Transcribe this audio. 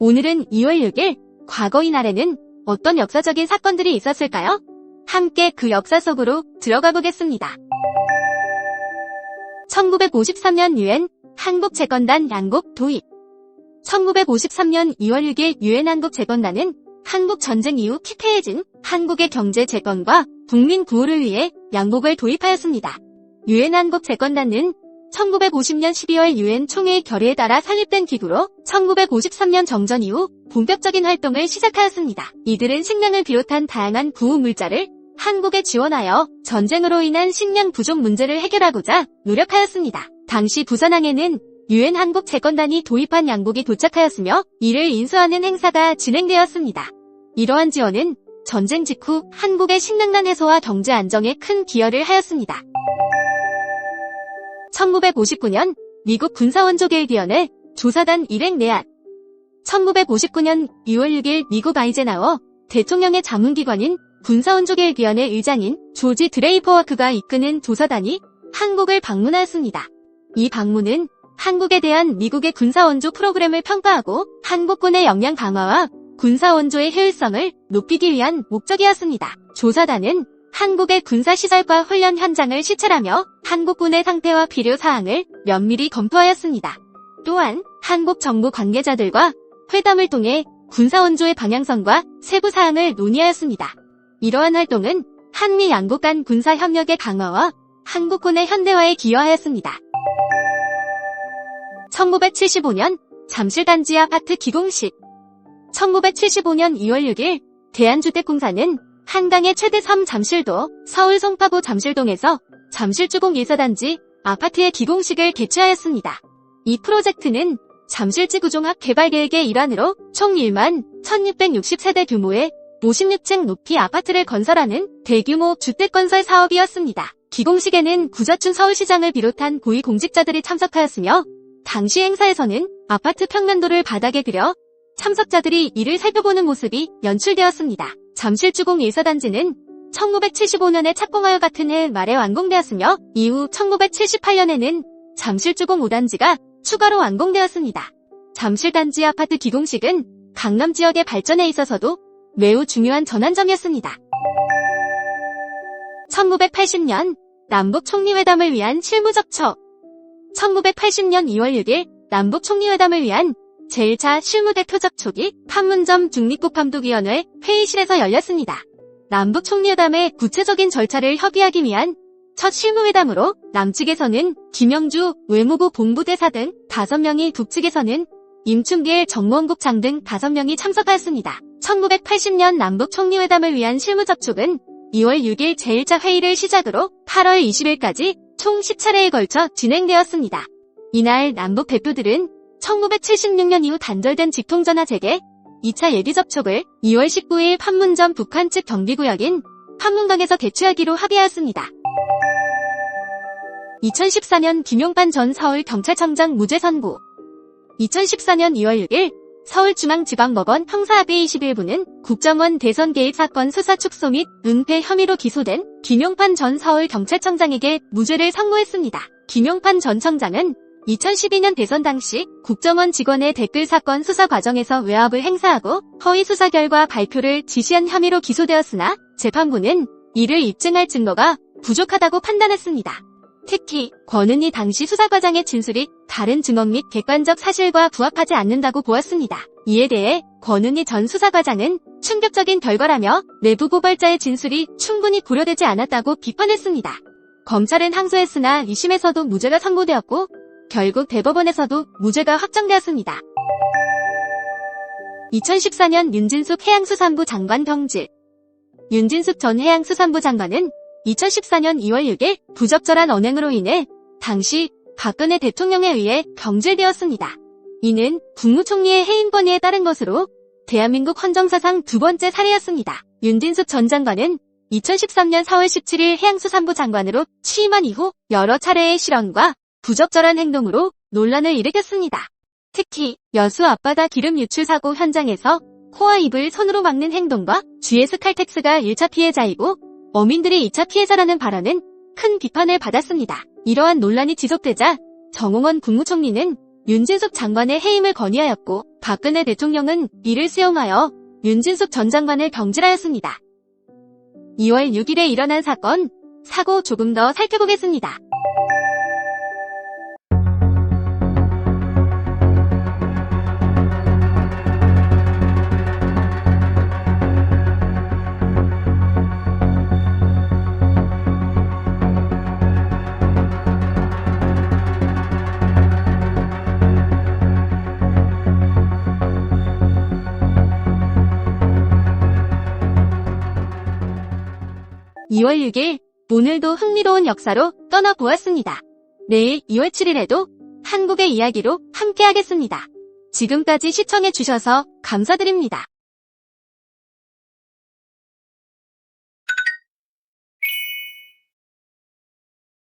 오늘은 2월 6일, 과거 이날에는 어떤 역사적인 사건들이 있었을까요? 함께 그 역사 속으로 들어가 보겠습니다. 1953년 유엔 한국재건단 양국 도입. 1953년 2월 6일 유엔 한국재건단은 한국전쟁 이후 피폐해진 한국의 경제 재건과 국민 구호를 위해 양국을 도입하였습니다. 유엔 한국재건단은 1950년 12월 유엔 총회의 결의에 따라 설립된 기구로 1953년 정전 이후 본격적인 활동을 시작하였습니다. 이들은 식량을 비롯한 다양한 구호 물자를 한국에 지원하여 전쟁으로 인한 식량 부족 문제를 해결하고자 노력하였습니다. 당시 부산항에는 유엔 한국재건단이 도입한 양국이 도착하였으며 이를 인수하는 행사가 진행되었습니다. 이러한 지원은 전쟁 직후 한국의 식량난 해소와 경제 안정에 큰 기여를 하였습니다. 1959년 미국 군사원조계획위원회 조사단 일행 내한. 1959년 6월 6일 미국 아이젠하워 대통령의 자문기관인 군사원조계획위원회 의장인 조지 드레이퍼워크가 이끄는 조사단이 한국을 방문하였습니다. 이 방문은 한국에 대한 미국의 군사원조 프로그램을 평가하고 한국군의 역량 강화와 군사원조의 효율성을 높이기 위한 목적이었습니다. 조사단은 한국의 군사시설과 훈련 현장을 시찰하며 한국군의 상태와 필요사항을 면밀히 검토하였습니다. 또한 한국 정부 관계자들과 회담을 통해 군사원조의 방향성과 세부사항을 논의하였습니다. 이러한 활동은 한미 양국 간 군사협력의 강화와 한국군의 현대화에 기여하였습니다. 1975년 잠실단지 아파트 기공식. 1975년 2월 6일 대한주택공사는 한강의 최대 섬 잠실도 서울 송파구 잠실동에서 잠실주공 1사단지 아파트의 기공식을 개최하였습니다. 이 프로젝트는 잠실지구종합 개발계획의 일환으로 총 1만 1660세대 규모의 56층 높이 아파트를 건설하는 대규모 주택건설 사업이었습니다. 기공식에는 구자춘 서울시장을 비롯한 고위공직자들이 참석하였으며 당시 행사에서는 아파트 평면도를 바닥에 들여 참석자들이 이를 살펴보는 모습이 연출되었습니다. 잠실주공 1사단지는 1975년에 착공하여 같은 해 말에 완공되었으며 이후 1978년에는 잠실주공 5단지가 추가로 완공되었습니다. 잠실단지 아파트 기공식은 강남 지역의 발전에 있어서도 매우 중요한 전환점이었습니다. 1980년 남북총리회담을 위한 실무 접촉. 1980년 2월 6일 남북총리회담을 위한 제1차 실무대표 접촉이 판문점 중립국감독위원회 회의실에서 열렸습니다. 남북총리회담의 구체적인 절차를 협의하기 위한 첫 실무회담으로 남측에서는 김영주 외무부 본부대사 등 5명이, 북측에서는 임충길 정무원국장 등 5명이 참석하였습니다. 1980년 남북총리회담을 위한 실무접촉은 2월 6일 제1차 회의를 시작으로 8월 20일까지 총 10차례에 걸쳐 진행되었습니다. 이날 남북 대표들은 1976년 이후 단절된 직통전화 재개 2차 예비접촉을 2월 19일 판문점 북한 측 경비구역인 판문강에서 개최하기로 합의하였습니다. 2014년 김용판 전 서울경찰청장 무죄 선고. 2014년 2월 6일 서울중앙지방법원 형사합의 21부는 국정원 대선 개입 사건 수사 축소 및 은폐 혐의로 기소된 김용판 전 서울경찰청장에게 무죄를 선고했습니다. 김용판 전 청장은 2012년 대선 당시 국정원 직원의 댓글 사건 수사 과정에서 외압을 행사하고 허위 수사 결과 발표를 지시한 혐의로 기소되었으나 재판부는 이를 입증할 증거가 부족하다고 판단했습니다. 특히 권은희 당시 수사 과정의 진술이 다른 증언 및 객관적 사실과 부합하지 않는다고 보았습니다. 이에 대해 권은희 전 수사과장은 충격적인 결과라며 내부 고발자의 진술이 충분히 고려되지 않았다고 비판했습니다. 검찰은 항소했으나 2심에서도 무죄가 선고되었고 결국 대법원에서도 무죄가 확정되었습니다. 2014년 윤진숙 해양수산부 장관 경질. 윤진숙 전 해양수산부 장관은 2014년 2월 6일 부적절한 언행으로 인해 당시 박근혜 대통령에 의해 경질되었습니다. 이는 국무총리의 해임 건의에 따른 것으로 대한민국 헌정사상 두 번째 사례였습니다. 윤진숙 전 장관은 2013년 4월 17일 해양수산부 장관으로 취임한 이후 여러 차례의 실언과 부적절한 행동으로 논란을 일으켰습니다. 특히 여수 앞바다 기름 유출 사고 현장에서 코와 입을 손으로 막는 행동과 GS 칼텍스가 1차 피해자이고 어민들이 2차 피해자라는 발언은 큰 비판을 받았습니다. 이러한 논란이 지속되자 정홍원 국무총리는 윤진숙 장관의 해임을 건의하였고 박근혜 대통령은 이를 수용하여 윤진숙 전 장관을 경질하였습니다. 2월 6일에 일어난 사고 조금 더 살펴보겠습니다. (2월 6일) 오늘도 흥미로운 역사로 떠나보았습니다. 내일 2월 7일에도 한국의 이야기로 함께하겠습니다. 지금까지 시청해주셔서 감사드립니다.